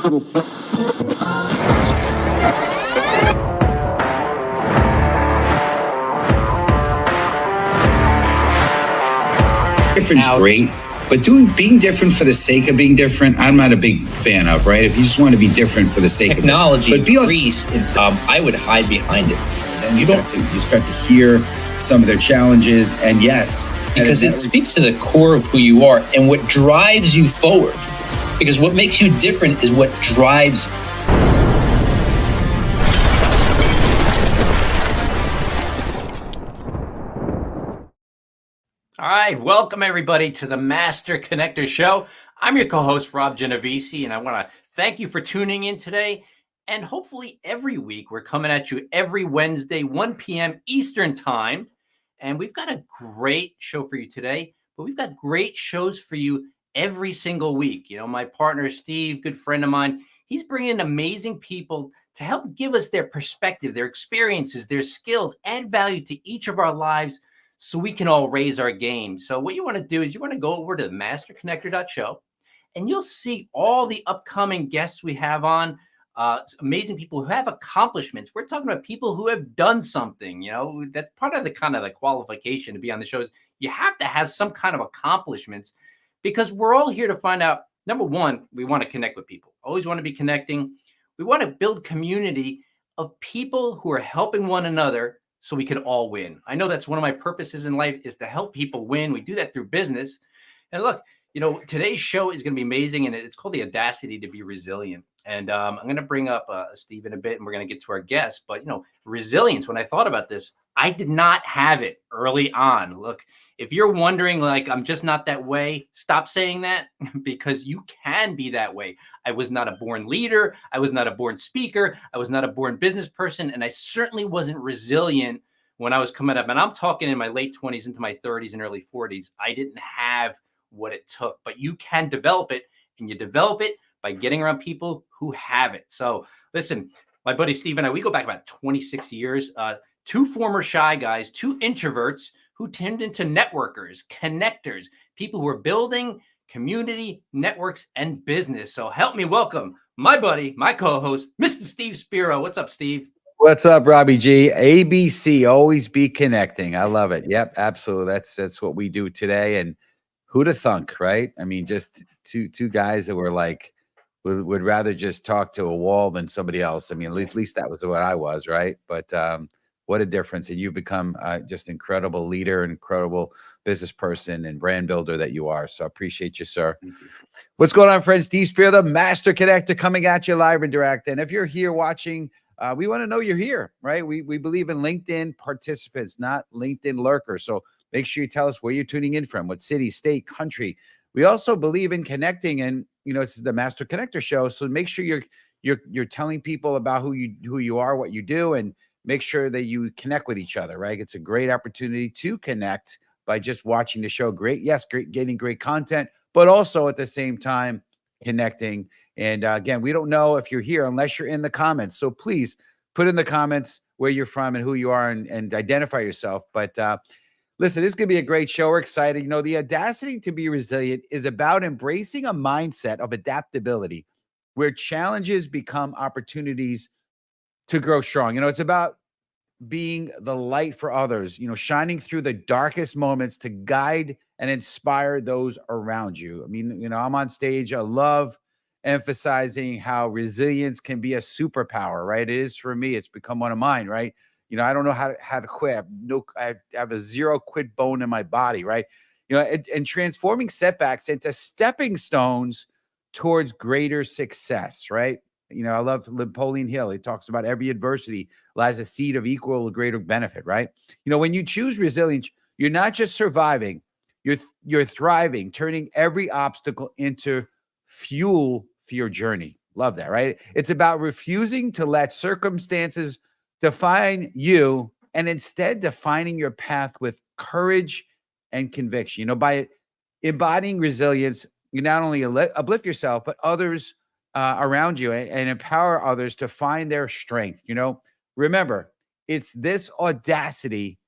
Different's great, but being different for the sake of being different, I'm not a big fan of, right? If you just want to be different for the sake technology of it. Increased, I would hide behind it. And you start to hear some of their challenges, and yes. Because it speaks to the core of who you are and what drives you forward. Because what makes you different is what drives you. All right, welcome everybody to the Master Connector Show. I'm your co-host, Rob Genovese, and I want to thank you for tuning in today. And hopefully every week, we're coming at you every Wednesday, 1 p.m. Eastern Time. And we've got a great show for you today, but we've got great shows for you every single week. You know, my partner, Steve, good friend of mine, he's bringing in amazing people to help give us their perspective, their experiences, their skills, add value to each of our lives, so we can all raise our game. So what you want to do is you want to go over to masterconnector.show, and you'll see all the upcoming guests we have on, amazing people who have accomplishments. We're talking about people who have done something. You know, that's part of the kind of the qualification to be on the show is you have to have some kind of accomplishments, because we're all here to find out, number one, we want to connect with people. Always want to be connecting. We want to build community of people who are helping one another, so we can all win. I know that's one of my purposes in life, is to help people win. We do that through business. And look, you know, today's show is going to be amazing, and it's called The Audacity to Be Resilient. And I'm going to bring up Steve in a bit, and we're going to get to our guest. But, you know, resilience, when I thought about this, I did not have it early on. Look, if you're wondering, like, I'm just not that way, stop saying that, because you can be that way. I was not a born leader. I was not a born speaker. I was not a born business person. And I certainly wasn't resilient when I was coming up. And I'm talking in my late 20s into my 30s and early 40s. I didn't have what it took, but you can develop it, and you develop it by getting around people who have it. So listen, my buddy Steve and I, we go back about 26 years, two former shy guys, two introverts who turned into networkers, connectors, people who are building community, networks, and business. So help me welcome my buddy, my co-host, Mr. Steve Spiro. What's up, Steve? What's up, Robbie G? ABC, always be connecting. I love it. Yep, absolutely. That's what we do today. And who'd have thunk, right? I mean, just two guys that were like, would rather just talk to a wall than somebody else. I mean, at least that was what I was, right? But what a difference. And you've become just incredible leader, incredible business person and brand builder that you are. So I appreciate you, sir. Thank you. What's going on, friends? Steve Spear, the Master Connector, coming at you live and direct. And if you're here watching, we want to know you're here, right? We believe in LinkedIn participants, not LinkedIn lurkers. So make sure you tell us where you're tuning in from, what city, state, country. We also believe in connecting, and you know, this is the Master Connector Show. So make sure you're telling people about who you are, what you do, and make sure that you connect with each other, right? It's a great opportunity to connect by just watching the show. Great getting great content, but also at the same time connecting. And again, we don't know if you're here unless you're in the comments. So please put in the comments where you're from and who you are, and identify yourself. But listen, this is going to be a great show. We're excited. You know, the audacity to be resilient is about embracing a mindset of adaptability where challenges become opportunities to grow strong. You know, it's about being the light for others, you know, shining through the darkest moments to guide and inspire those around you. I mean, you know, I'm on stage. I love emphasizing how resilience can be a superpower, right? It is for me. It's become one of mine, right? You know, I don't know how to quit. I have a zero quit bone in my body, right? You know, and transforming setbacks into stepping stones towards greater success, right? You know, I love Napoleon Hill. He talks about every adversity lies a seed of equal or greater benefit, right? You know, when you choose resilience, you're not just surviving, you're thriving, turning every obstacle into fuel for your journey. Love that, right? It's about refusing to let circumstances define you, and instead defining your path with courage and conviction. You know, by embodying resilience, you not only uplift yourself, but others around you, and empower others to find their strength. You know, remember, it's this audacity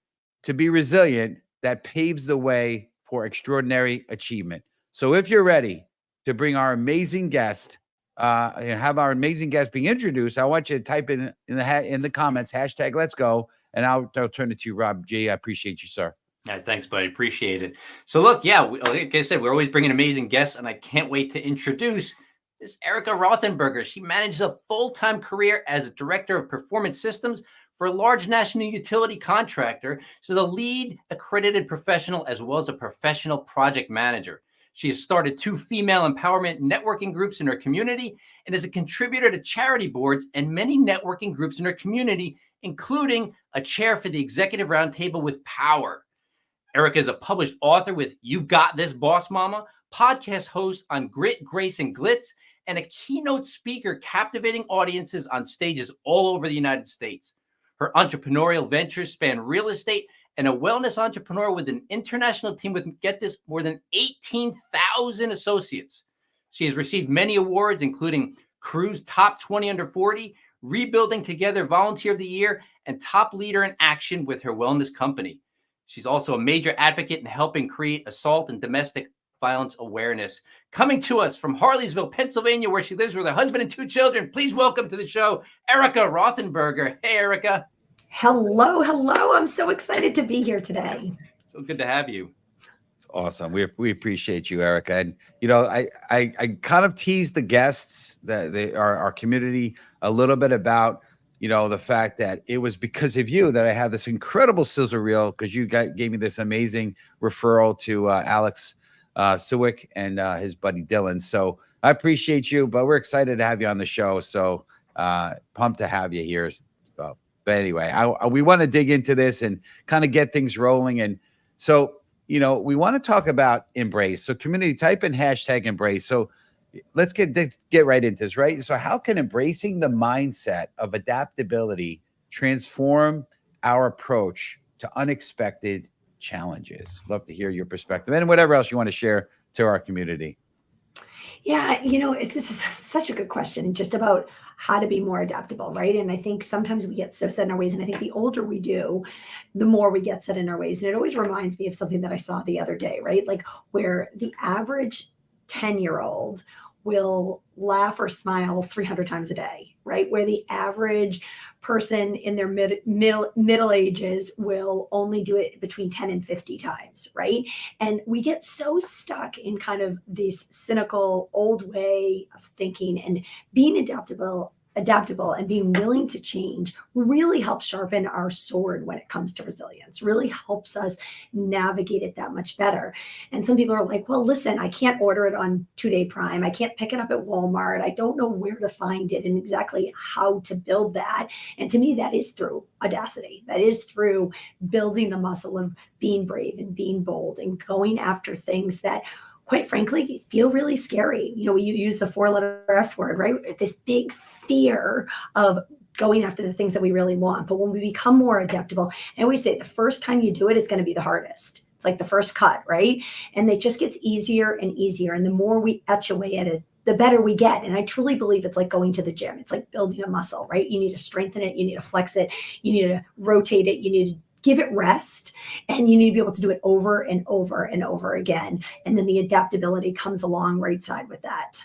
to be resilient that paves the way for extraordinary achievement. So if you're ready to bring our amazing guest and have our amazing guest being introduced, I want you to type in the comments hashtag Let's Go, and I'll turn it to you, Rob G. I appreciate you, sir. Yeah, thanks, buddy. Appreciate it. So, look, yeah, like I said, we're always bringing amazing guests, and I can't wait to introduce this Erica Rothenberger. She manages a full-time career as a director of performance systems for a large national utility contractor. She's a lead accredited professional as well as a professional project manager. She has started 2 female empowerment networking groups in her community and is a contributor to charity boards and many networking groups in her community, including a chair for the Executive Roundtable with Power. Erica is a published author with You've Got This, Boss Mama, podcast host on Grit, Grace, and Glitz, and a keynote speaker captivating audiences on stages all over the United States. Her entrepreneurial ventures span real estate and a wellness entrepreneur with an international team with, get this, more than 18,000 associates. She has received many awards, including Cruise Top 20 Under 40, Rebuilding Together Volunteer of the Year, and Top Leader in Action with her wellness company. She's also a major advocate in helping create assault and domestic violence awareness. Coming to us from Harleysville, Pennsylvania, where she lives with her husband and 2 children, please welcome to the show, Erica Rothenberger. Hey, Erica. Hello. I'm so excited to be here today. So good to have you. It's awesome. We appreciate you, Erica. And I kind of teased the guests that our community a little bit about the fact that it was because of you that I had this incredible sizzle reel, because you gave me this amazing referral to Alex Sewick and his buddy Dylan. So I appreciate you, but we're excited to have you on the show. So pumped to have you here. But anyway, we want to dig into this and kind of get things rolling. And so, we want to talk about embrace. So community, type in hashtag embrace. So let's get right into this, right? So how can embracing the mindset of adaptability transform our approach to unexpected challenges? Love to hear your perspective and whatever else you want to share to our community. Yeah, this is such a good question, just about how to be more adaptable, right? And I think sometimes we get so set in our ways, and I think the older we do, the more we get set in our ways. And it always reminds me of something that I saw the other day, right? Like where the average 10-year-old will laugh or smile 300 times a day, right? Where the average person in their middle ages will only do it between 10 and 50 times, right? And we get so stuck in kind of this cynical old way of thinking, and being adaptable and being willing to change really helps sharpen our sword when it comes to resilience, really helps us navigate it that much better. And some people are like, well, listen, I can't order it on 2-day Prime. I can't pick it up at Walmart. I don't know where to find it and exactly how to build that. And to me, that is through audacity. That is through building the muscle of being brave and being bold and going after things that, quite frankly, feel really scary. You use the 4-letter F word, right? This big fear of going after the things that we really want. But when we become more adaptable, and we say the first time you do it is going to be the hardest. It's like the first cut, right? And it just gets easier and easier. And the more we etch away at it, the better we get. And I truly believe it's like going to the gym. It's like building a muscle, right? You need to strengthen it. You need to flex it. You need to rotate it. You need to give it rest, and you need to be able to do it over and over and over again. And then the adaptability comes along right side with that.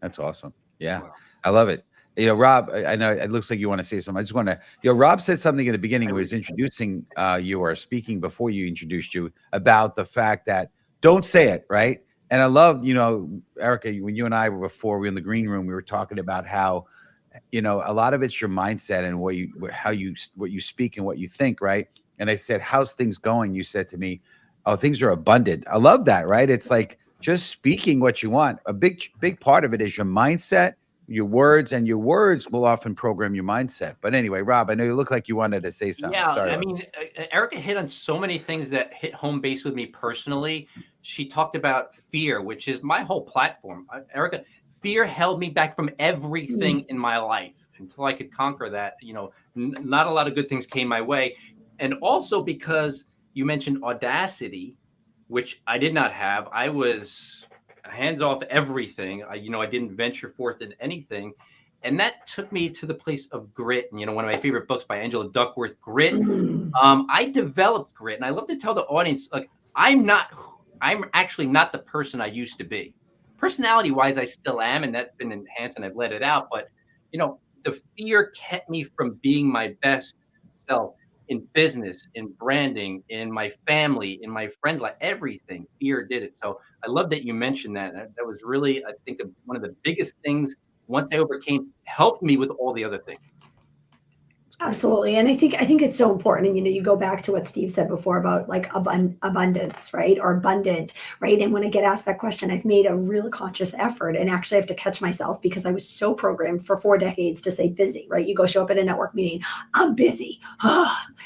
That's awesome. Yeah, I love it. Rob, I know it looks like you want to say something. I just want to, Rob said something in the beginning when he was introducing you, or speaking before you introduced you, about the fact that don't say it, right? And I love, Erica, when you and I were before, we were in the green room, we were talking about how, a lot of it's your mindset and what you speak and what you think, right? And I said, how's things going? You said to me, oh, things are abundant. I love that, right? It's like just speaking what you want. A big part of it is your mindset, your words, and your words will often program your mindset. But anyway, Rob, I know you look like you wanted to say something. Yeah, Sorry. I mean, Erica hit on so many things that hit home base with me personally. She talked about fear, which is my whole platform. Erica, fear held me back from everything in my life until I could conquer that. Not a lot of good things came my way. And also because you mentioned audacity, which I did not have. I was hands off everything. I didn't venture forth in anything. And that took me to the place of grit. And, one of my favorite books by Angela Duckworth, Grit. I developed grit. And I love to tell the audience, like, I'm actually not the person I used to be. personality wise, I still am, and that's been enhanced and I've let it out. But, the fear kept me from being my best self in business, in branding, in my family, in my friends, like everything. Fear did it. So I love that you mentioned that. That was really, I think, one of the biggest things once I overcame, helped me with all the other things. Absolutely. And I think it's so important. And you go back to what Steve said before about like abundance, right? Or abundant, right? And when I get asked that question, I've made a real conscious effort, and actually I have to catch myself because I was so programmed for 4 decades to say busy, right? You go show up at a network meeting, I'm busy.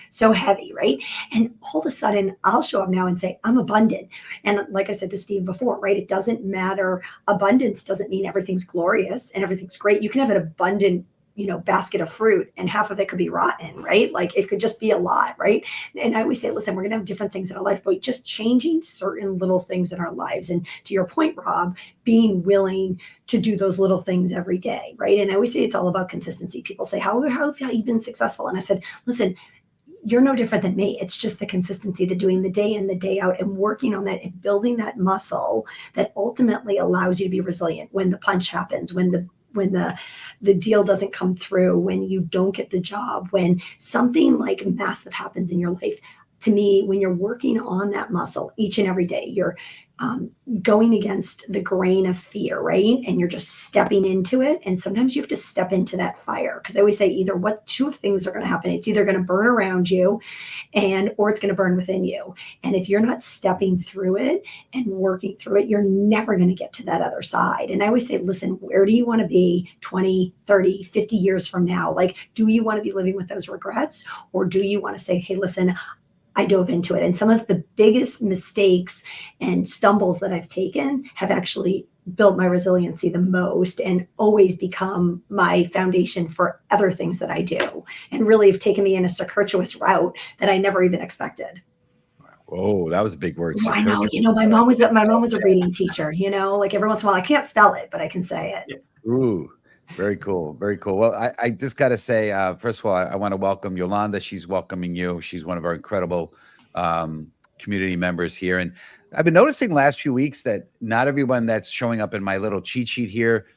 So heavy, right? And all of a sudden I'll show up now and say, I'm abundant. And like I said to Steve before, right? It doesn't matter. Abundance doesn't mean everything's glorious and everything's great. You can have an abundant basket of fruit and half of it could be rotten, right? Like it could just be a lot, right? And I always say, listen, we're going to have different things in our life, but just changing certain little things in our lives. And to your point, Rob, being willing to do those little things every day, right? And I always say it's all about consistency. People say, how have you been successful? And I said, listen, you're no different than me. It's just the consistency, the doing the day in, the day out, and working on that and building that muscle that ultimately allows you to be resilient when the punch happens, when the deal doesn't come through, when you don't get the job, when something like massive happens in your life. To me, when you're working on that muscle each and every day, you're going against the grain of fear, right? And you're just stepping into it. And sometimes you have to step into that fire, because I always say two things are going to happen. It's either going to burn around you or it's going to burn within you. And if you're not stepping through it and working through it, you're never going to get to that other side. And I always say, listen, where do you want to be 20, 30, 50 years from now? Like, do you want to be living with those regrets? Or do you want to say, hey, listen, I dove into it. And some of the biggest mistakes and stumbles that I've taken have actually built my resiliency the most and always become my foundation for other things that I do, and really have taken me in a circuitous route that I never even expected. Oh, that was a big word. Well, I know, my mom was a reading teacher, like every once in a while, I can't spell it, but I can say it. Yeah. Ooh, very cool. Very cool. Well, I just got to say, first of all, I want to welcome Yolanda. She's welcoming you. She's one of our incredible community members here. And I've been noticing last few weeks that not everyone that's showing up in my little cheat sheet here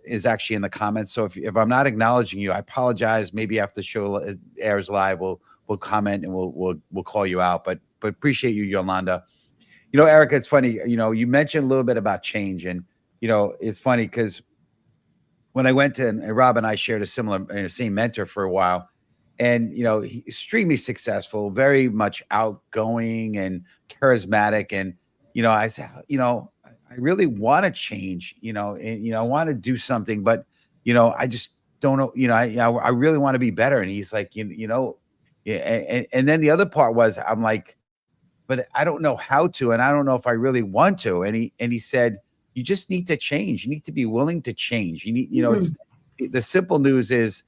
is actually in the comments. So if I'm not acknowledging you, I apologize. Maybe after the show airs live, we'll comment and we'll call you out. But appreciate you, Yolanda. Erica, it's funny. You mentioned a little bit about change, and it's funny because when I went to, and Rob and I shared a similar, same mentor for a while, and he's extremely successful, very much outgoing and charismatic, and I said, I really want to change, and I want to do something, but I just don't know, I really want to be better. And he's like, yeah, and then the other part was, I'm like, but I don't know how to, and I don't know if I really want to. And he said, you just need to change. You need to be willing to change. You need, it's the simple news is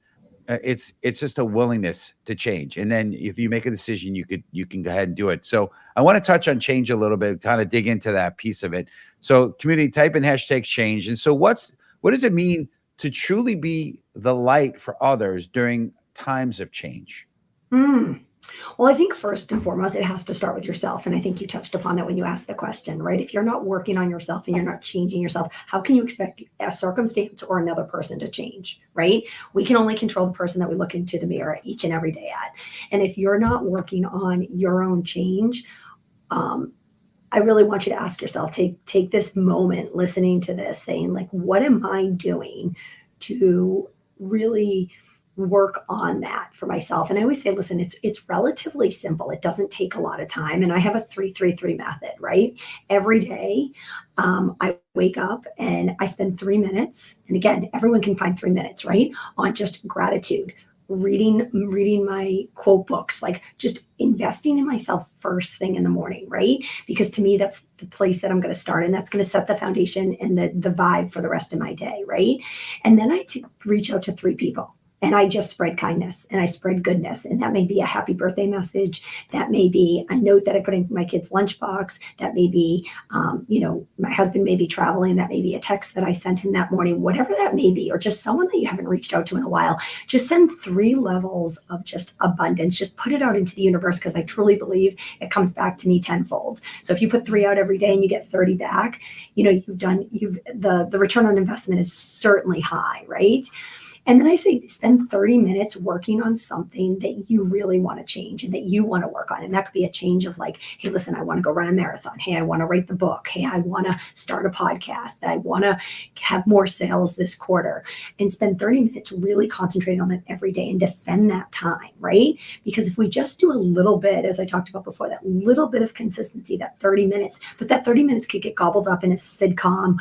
it's just a willingness to change. And then if you make a decision, you can go ahead and do it. So I want to touch on change a little bit, kind of dig into that piece of it. So community, type in #change. And so what does it mean to truly be the light for others during times of change? Well, I think first and foremost, it has to start with yourself. And I think you touched upon that when you asked the question, right? If you're not working on yourself and you're not changing yourself, how can you expect a circumstance or another person to change, right? We can only control the person that we look into the mirror each and every day at. And if you're not working on your own change, I really want you to ask yourself, take this moment listening to this, saying like, what am I doing to really work on that for myself? And I always say, listen, it's relatively simple. It doesn't take a lot of time. And I have a 3-3-3 method, right? Every day, I wake up and I spend 3 minutes. And again, everyone can find 3 minutes, right? On just gratitude, reading my quote books, like just investing in myself first thing in the morning, right? Because to me, that's the place that I'm going to start, and that's going to set the foundation and the vibe for the rest of my day, right? And then I reach out to 3 people. And I just spread kindness and I spread goodness. And that may be a happy birthday message. That may be a note that I put in my kid's lunchbox. That may be, my husband may be traveling. That may be a text that I sent him that morning, whatever that may be, or just someone that you haven't reached out to in a while. Just send 3 levels of just abundance. Just put it out into the universe, because I truly believe it comes back to me tenfold. So if you put 3 out every day and you get 30 back, the return on investment is certainly high, right? And then I say, spend 30 minutes working on something that you really want to change and that you want to work on. And that could be a change of like, hey, listen, I want to go run a marathon. Hey, I want to write the book. Hey, I want to start a podcast. I want to have more sales this quarter. And spend 30 minutes really concentrating on that every day and defend that time, right? Because if we just do a little bit, as I talked about before, that little bit of consistency, that 30 minutes, but that 30 minutes could get gobbled up in a sitcom,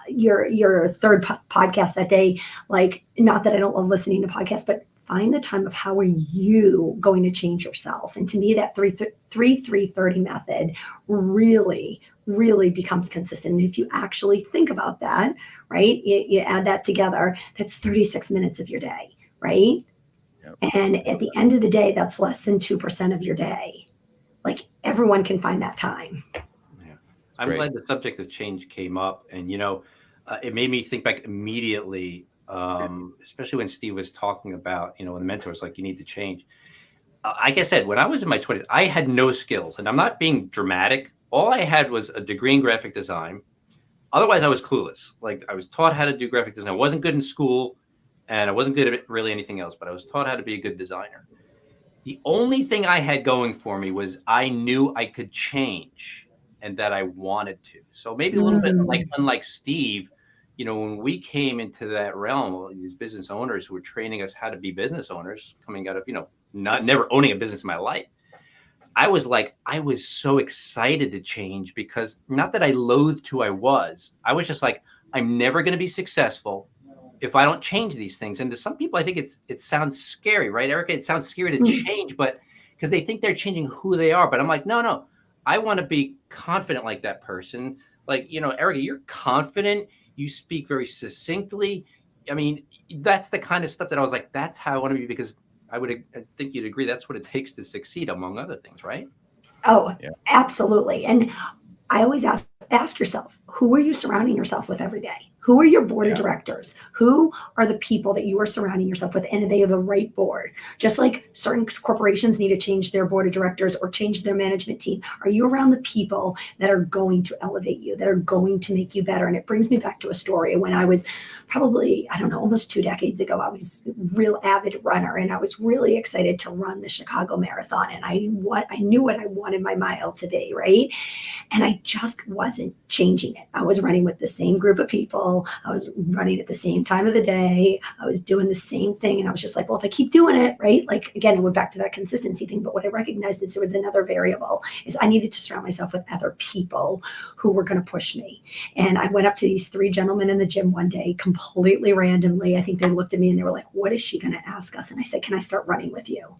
your third podcast that day. Like, not that I don't love listening to podcasts, but find the time of how are you going to change yourself. And to me, that 3-3-30 method really, really becomes consistent. And if you actually think about that, right, you add that together, that's 36 minutes of your day, right? Yep. And at the end of the day, that's less than 2% of your day. Like, everyone can find that time. I'm glad the subject of change came up, and it made me think back immediately, especially when Steve was talking about the mentors, like, you need to change. Like I said, when I was in my 20s, I had no skills, and I'm not being dramatic. All I had was a degree in graphic design. Otherwise, I was clueless. Like, I was taught how to do graphic design. I wasn't good in school, and I wasn't good at really anything else, but I was taught how to be a good designer. The only thing I had going for me was I knew I could change, and that I wanted to. So maybe a little bit like, unlike Steve, when we came into that realm, these business owners who were training us how to be business owners, coming out of, never owning a business in my life, I was so excited to change, because not that I loathed who I was just like, I'm never going to be successful if I don't change these things. And to some people, I think it sounds scary, right, Erica? It sounds scary to change, but because they think they're changing who they are. But I'm like, no. I want to be confident like that person. Like, Erica, you're confident. You speak very succinctly. I mean, that's the kind of stuff that I was like, that's how I want to be, because I think you'd agree that's what it takes to succeed, among other things, right? Oh, yeah. Absolutely. And I always ask yourself, who are you surrounding yourself with every day? Who are your board of directors? Who are the people that you are surrounding yourself with? And they are the right board. Just like certain corporations need to change their board of directors or change their management team. Are you around the people that are going to elevate you, that are going to make you better? And it brings me back to a story when I was probably, almost 2 decades ago. I was a real avid runner, and I was really excited to run the Chicago Marathon. And I knew what I wanted my mile to be, right? And I just wasn't changing it. I was running with the same group of people. I was running at the same time of the day. I was doing the same thing. And I was just like, well, if I keep doing it, right? Like, again, I went back to that consistency thing. But what I recognized is there was another variable, is I needed to surround myself with other people who were going to push me. And I went up to these 3 gentlemen in the gym one day, completely randomly. I think they looked at me and they were like, what is she going to ask us? And I said, can I start running with you?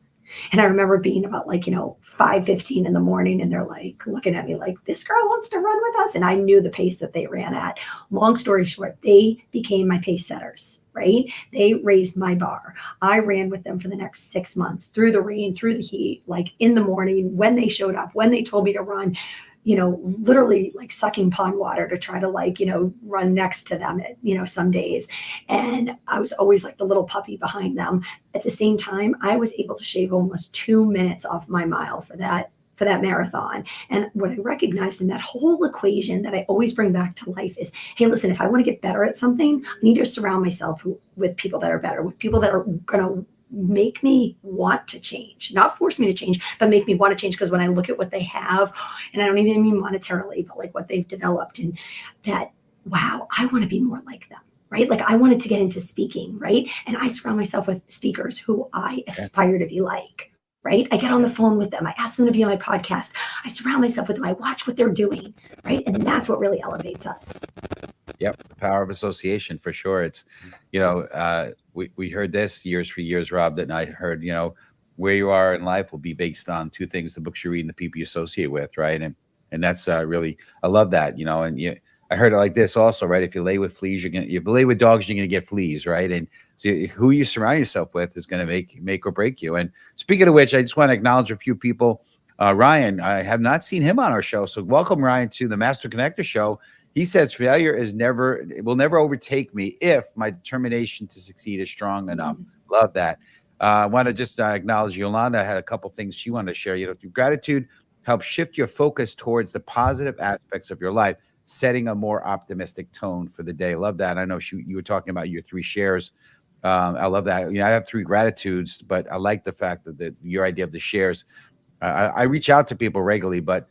And I remember being about 5:15 in the morning, and they're like looking at me like, this girl wants to run with us. And I knew the pace that they ran at. Long story short, they became my pace setters, right? They raised my bar. I ran with them for the next 6 months, through the rain, through the heat, like in the morning, when they showed up, when they told me to run, literally like sucking pond water to try to run next to them at, some days. And I was always like the little puppy behind them. At the same time, I was able to shave almost 2 minutes off my mile for that marathon. And what I recognized in that whole equation that I always bring back to life is, hey, listen, if I want to get better at something, I need to surround myself with people that are better, with people that are going to make me want to change, not force me to change, but make me want to change. Because when I look at what they have, and I don't even mean monetarily, but like what they've developed, and that, wow, I want to be more like them, right? Like, I wanted to get into speaking, right? And I surround myself with speakers who I aspire to be like, right? I get on the phone with them. I ask them to be on my podcast. I surround myself with them. I watch what they're doing, right? And that's what really elevates us. Yep. The power of association, for sure. It's, we heard this years for years, Rob, that I heard, where you are in life will be based on 2 things: the books you read and the people you associate with. Right. And that's really, I love that, and I heard it like this also, right? If you lay with fleas, if you lay with dogs, you're gonna get fleas, right? And so who you surround yourself with is gonna make or break you. And speaking of which, I just want to acknowledge a few people. Ryan, I have not seen him on our show, so welcome Ryan to the Master Connector Show. He says failure it will never overtake me if my determination to succeed is strong enough. Love that. I want to just acknowledge Yolanda had a couple things she wanted to share. Gratitude helps shift your focus towards the positive aspects of your life, setting a more optimistic tone for the day. Love that. I know you were talking about your 3 shares. I love that. I have 3 gratitudes, but I like the fact that your idea of the shares. I reach out to people regularly, but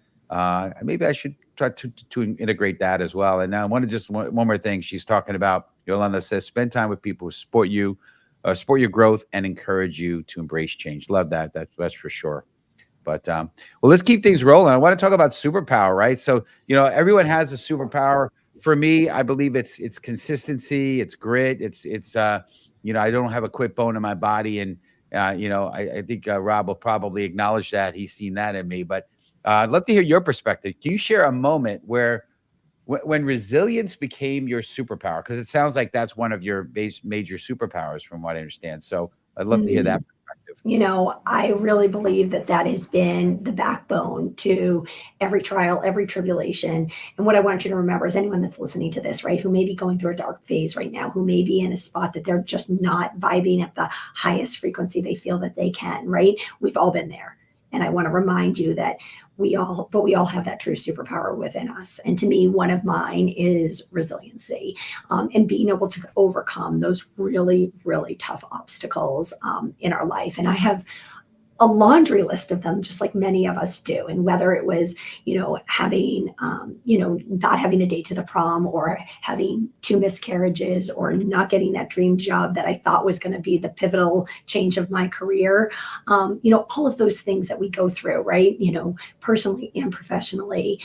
maybe I should try to integrate that as well. And now I want to just one more thing. She's talking about, Yolanda says, spend time with people who support you, support your growth, and encourage you to embrace change. Love that. That's for sure. But well, let's keep things rolling. I want to talk about superpower, right? So, everyone has a superpower. For me, I believe it's consistency, it's grit, it's I don't have a quit bone in my body, and I think Rob will probably acknowledge that. He's seen that in me. But I'd love to hear your perspective. Can you share a moment where when resilience became your superpower? Because it sounds like that's one of your major superpowers, from what I understand. So I'd love to hear that perspective. I really believe that has been the backbone to every trial, every tribulation. And what I want you to remember is anyone that's listening to this, right, who may be going through a dark phase right now, who may be in a spot that they're just not vibing at the highest frequency they feel that they can, right? We've all been there. And I want to remind you that we all have that true superpower within us. And to me, one of mine is resiliency, and being able to overcome those really, really tough obstacles in our life. And I have a laundry list of them, just like many of us do. And whether it was, having, not having a date to the prom, or having 2 miscarriages, or not getting that dream job that I thought was going to be the pivotal change of my career, all of those things that we go through, right? Personally and professionally,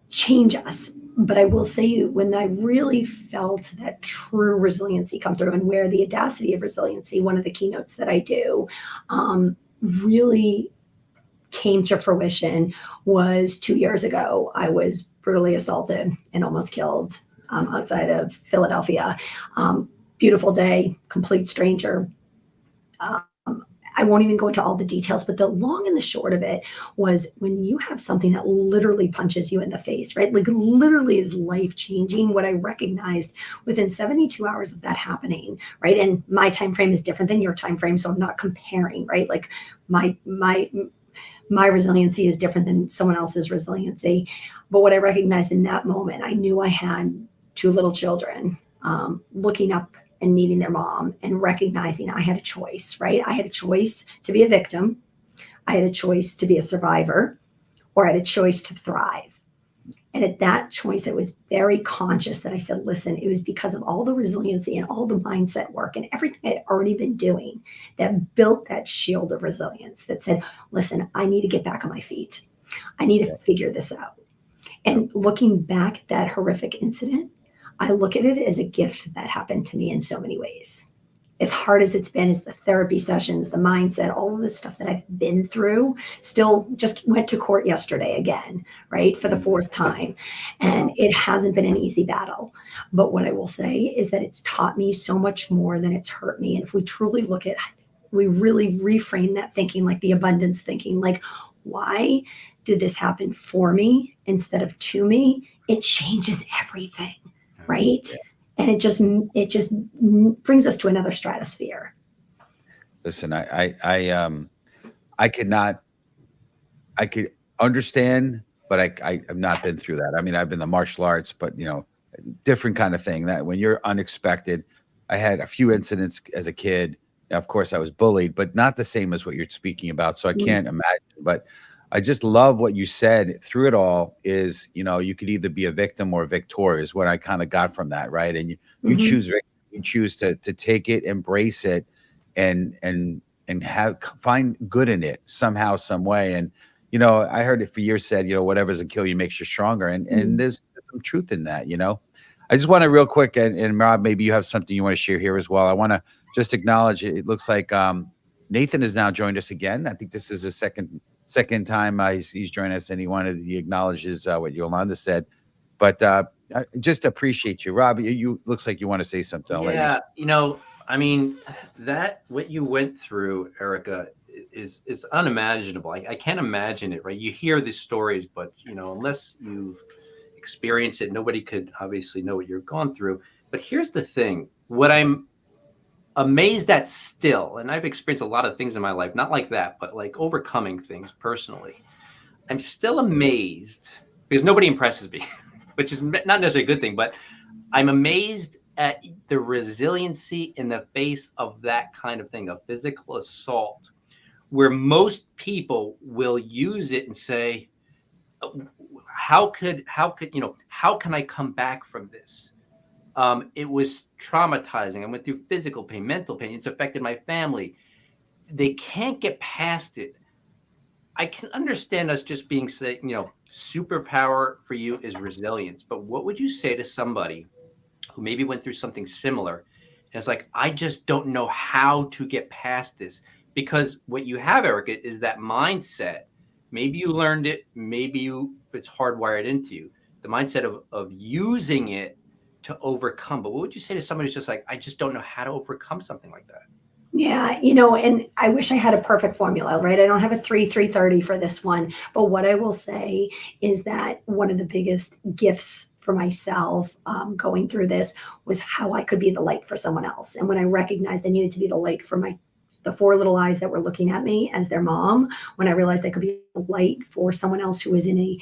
change us. But I will say, when I really felt that true resiliency come through, and where the audacity of resiliency, one of the keynotes that I do, really came to fruition, was 2 years ago. I was brutally assaulted and almost killed outside of Philadelphia. Beautiful day, complete stranger. I won't even go into all the details, but the long and the short of it was, when you have something that literally punches you in the face, right? Like literally is life changing. What I recognized within 72 hours of that happening, right? And my time frame is different than your time frame, so I'm not comparing, right? Like my resiliency is different than someone else's resiliency. But what I recognized in that moment, I knew I had 2 little children, looking up and needing their mom, and recognizing I had a choice, right? I had a choice to be a victim. I had a choice to be a survivor, or I had a choice to thrive. And at that choice, I was very conscious that I said, listen, it was because of all the resiliency and all the mindset work and everything I'd already been doing that built that shield of resilience that said, listen, I need to get back on my feet. I need to figure this out. And looking back at that horrific incident, I look at it as a gift that happened to me in so many ways. As hard as it's been, as the therapy sessions, the mindset, all of the stuff that I've been through, still just went to court yesterday again, right? For the 4th time. And it hasn't been an easy battle. But what I will say is that it's taught me so much more than it's hurt me. And if we truly look at, we really reframe that thinking, like the abundance thinking, like, why did this happen for me instead of to me? It changes everything. Right. And it just brings us to another stratosphere. Listen, I could understand, but I have not been through that. I mean, I've been the martial arts, but different kind of thing, that when you're unexpected. I had a few incidents as a kid. Now, of course, I was bullied, but not the same as what you're speaking about. So I can't imagine, but I just love what you said through it all is, you could either be a victim or a victor, is what I kind of got from that. Right. And you choose to take it, embrace it, and find good in it somehow, some way. And, I heard it for years said, whatever doesn't kill you makes you stronger. And there's some truth in that, I just want to real quick, and Rob, maybe you have something you want to share here as well. I want to just acknowledge it looks like Nathan has now joined us again. I think this is his second time he's joined us, and he acknowledges what Yolanda said. But I just appreciate you, Rob. You looks like you want to say something. I'll let you. Yeah, I mean, that what you went through, Erica, is unimaginable. I can't imagine it, right? You hear these stories, but unless you've experienced it, nobody could obviously know what you've gone through. But here's the thing: what I'm amazed at still, and I've experienced a lot of things in my life, not like that, but like overcoming things personally. I'm still amazed because nobody impresses me, which is not necessarily a good thing, but I'm amazed at the resiliency in the face of that kind of thing, of physical assault, where most people will use it and say, how can I come back from this? It was traumatizing. I went through physical pain, mental pain. It's affected my family. They can't get past it. I can understand us just being, superpower for you is resilience. But what would you say to somebody who maybe went through something similar and it's like, I just don't know how to get past this? Because what you have, Erica, is that mindset. Maybe you learned it, maybe it's hardwired into you, the mindset of using it to overcome. But what would you say to somebody who's just like, I just don't know how to overcome something like that? Yeah, and I wish I had a perfect formula, right? I don't have a 330 for this one. But what I will say is that one of the biggest gifts for myself going through this was how I could be the light for someone else. And when I recognized I needed to be the light for the four little eyes that were looking at me as their mom, when I realized I could be a light for someone else who was in a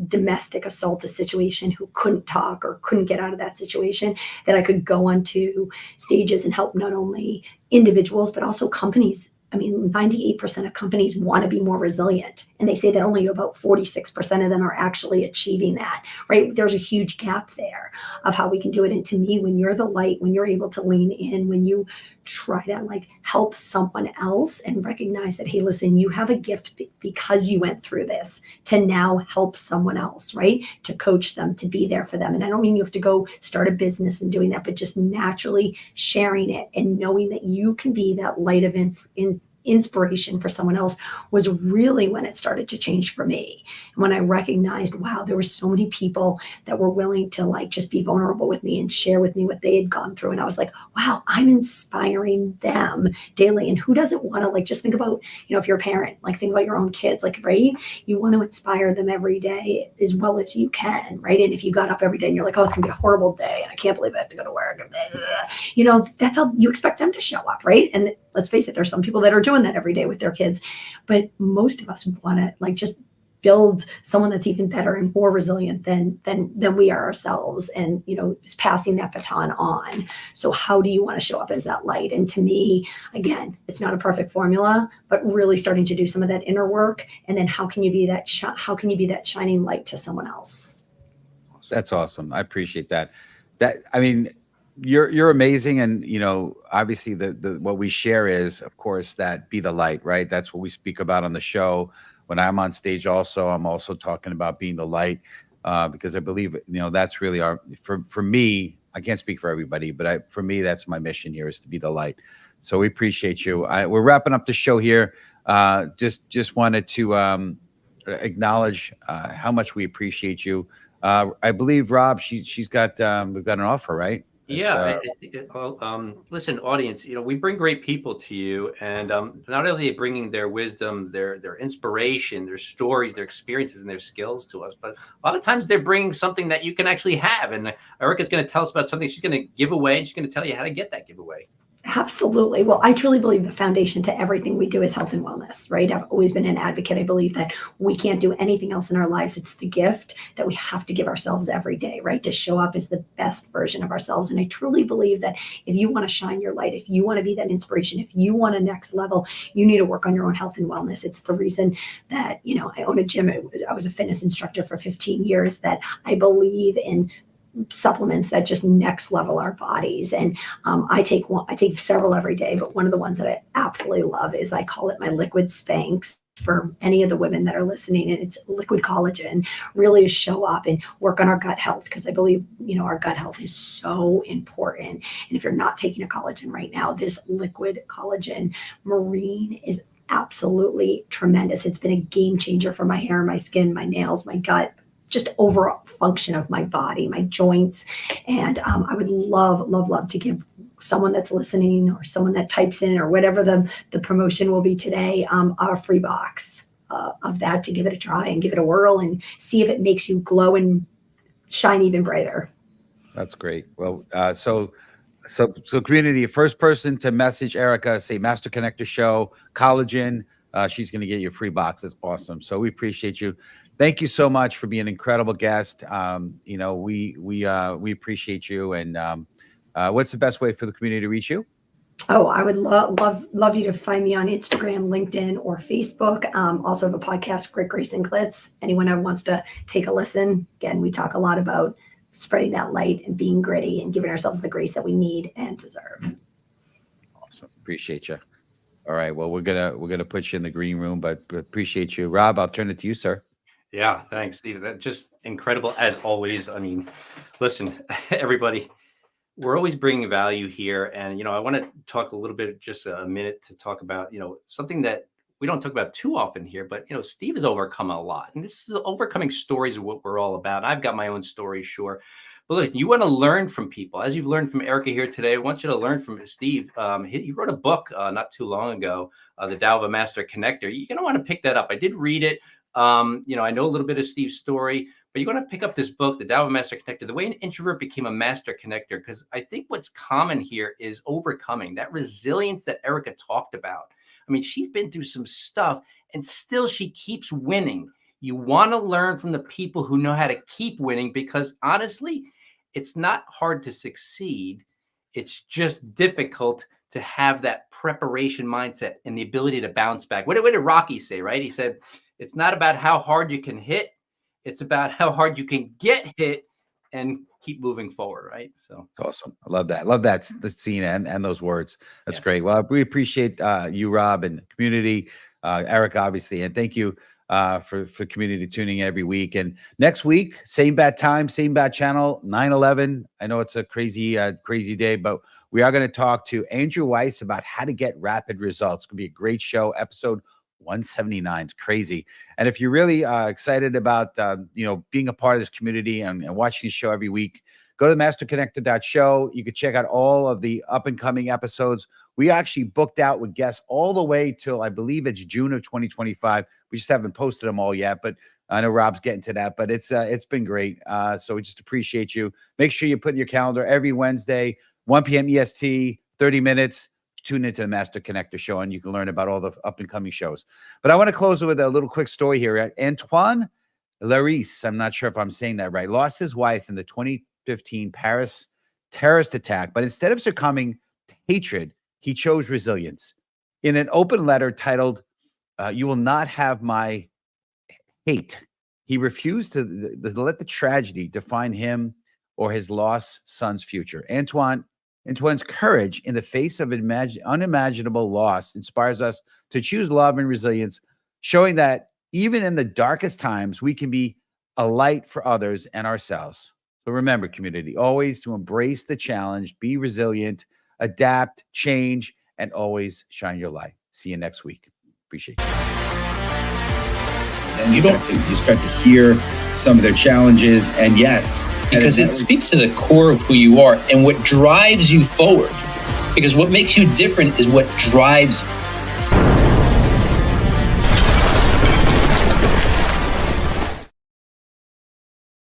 domestic assault situation, who couldn't talk or couldn't get out of that situation, that I could go onto stages and help not only individuals, but also companies. I mean, 98% of companies want to be more resilient. And they say that only about 46% of them are actually achieving that, right? There's a huge gap there of how we can do it. And to me, when you're the light, when you're able to lean in, when you try to help someone else and recognize that, hey, listen, you have a gift because you went through this to now help someone else, right? To coach them, to be there for them. And I don't mean you have to go start a business and doing that, but just naturally sharing it and knowing that you can be that light of inspiration for someone else was really when it started to change for me. And when I recognized, wow, there were so many people that were willing to just be vulnerable with me and share with me what they had gone through. And I was like, wow, I'm inspiring them daily. And who doesn't want to just think about, if you're a parent, think about your own kids, right? You want to inspire them every day as well as you can, right? And if you got up every day and you're like, oh, it's gonna be a horrible day and I can't believe I have to go to work, that's how you expect them to show up, right? And let's face it, there's some people that are doing that every day with their kids, but most of us want to just build someone that's even better and more resilient than we are ourselves, and passing that baton on. So how do you want to show up as that light? And to me, again, it's not a perfect formula, but really starting to do some of that inner work, and then how can you be that shining light to someone else? That's awesome. I appreciate that. I mean, you're amazing. And, obviously the what we share is, of course, that be the light, right? That's what we speak about on the show. When I'm on stage also, I'm also talking about being the light, because I believe, that's really for me, I can't speak for everybody, but for me, that's my mission here, is to be the light. So we appreciate you. We're wrapping up the show here. Just wanted to acknowledge how much we appreciate you. I believe, Rob, we've got an offer, right? Yeah, listen, audience, we bring great people to you, and not only are they bringing their wisdom, their inspiration, their stories, their experiences, and their skills to us, but a lot of times they're bringing something that you can actually have. And Erica's going to tell us about something she's going to give away, and she's going to tell you how to get that giveaway. Absolutely. Well, I truly believe the foundation to everything we do is health and wellness, right? I've always been an advocate. I believe that we can't do anything else in our lives. It's the gift that we have to give ourselves every day, right? To show up as the best version of ourselves. And I truly believe that if you want to shine your light, if you want to be that inspiration, if you want a next level, you need to work on your own health and wellness. It's the reason that, I own a gym. I was a fitness instructor for 15 years, that I believe in supplements that just next level our bodies. And I take several every day, but one of the ones that I absolutely love is, I call it my liquid Spanx, for any of the women that are listening. And it's liquid collagen, really to show up and work on our gut health, because I believe, our gut health is so important. And if you're not taking a collagen right now, this liquid collagen marine is absolutely tremendous. It's been a game changer for my hair, my skin, my nails, my gut, just overall function of my body, my joints. And I would love to give someone that's listening or someone that types in or whatever the promotion will be today, a free box of that to give it a try and give it a whirl and see if it makes you glow and shine even brighter. That's great. Well, so community, first person to message Erica, say Master Connector Show, collagen, she's going to get you a free box. That's awesome. So we appreciate you. Thank you so much for being an incredible guest. We appreciate you. And what's the best way for the community to reach you? Oh, I would love you to find me on Instagram, LinkedIn, or Facebook. Also have a podcast, Grit, Grace, and Glitz. Anyone who wants to take a listen. Again, we talk a lot about spreading that light and being gritty and giving ourselves the grace that we need and deserve. Awesome. Appreciate you. All right. Well, we're gonna put you in the green room, but appreciate you. Rob, I'll turn it to you, sir. Yeah, thanks, Steve. That's just incredible as always. I mean, listen, everybody, we're always bringing value here. And, I want to talk a little bit, just a minute to talk about, something that we don't talk about too often here, but, Steve has overcome a lot. And this is overcoming stories of what we're all about. I've got my own stories, sure. But look, you want to learn from people. As you've learned from Erica here today, I want you to learn from Steve. He wrote a book not too long ago, The Tao of a Master Connector. You're going to want to pick that up. I did read it. I know a little bit of Steve's story, but you're going to pick up this book, The Tao of a Master Connector, the way an introvert became a master connector, because I think what's common here is overcoming that resilience that Erica talked about. I mean, she's been through some stuff and still she keeps winning. You want to learn from the people who know how to keep winning, because honestly, it's not hard to succeed. It's just difficult to have that preparation mindset and the ability to bounce back. What did Rocky say, right? He said, it's not about how hard you can hit. It's about how hard you can get hit and keep moving forward, right? So it's awesome. I love that. Love that, the scene and those words. That's great. Well, we appreciate you, Rob, and the community, Eric, obviously, and thank you for community tuning every week. And next week, same bad time, same bad channel, 9/11. I know it's a crazy day, but we are going to talk to Andrew Weiss about how to get rapid results. It's going to be a great show, episode 179. It's crazy. And if you're really excited about being a part of this community and watching the show every week, go to masterconnector.show. You can check out all of the up and coming episodes. We actually booked out with guests all the way till I believe it's June of 2025. We just haven't posted them all yet, but I know Rob's getting to that, but it's been great. So we just appreciate you. Make sure you put in your calendar every Wednesday, 1 p.m. EST, 30 minutes. Tune into the Master Connector Show, and you can learn about all the up-and-coming shows. But I want to close with a little quick story here. Antoine Larice, I'm not sure if I'm saying that right, lost his wife in the 2015 Paris terrorist attack, but instead of succumbing to hatred, he chose resilience. In an open letter titled, You Will Not Have My Hate, he refused to let the tragedy define him or his lost son's future. Antoine's courage in the face of unimaginable loss inspires us to choose love and resilience, showing that even in the darkest times, we can be a light for others and ourselves. So remember, community, always to embrace the challenge, be resilient, adapt, change, and always shine your light. See you next week. Appreciate you. And you start to hear some of their challenges, and yes, because it speaks to the core of who you are and what drives you forward. Because what makes you different is what drives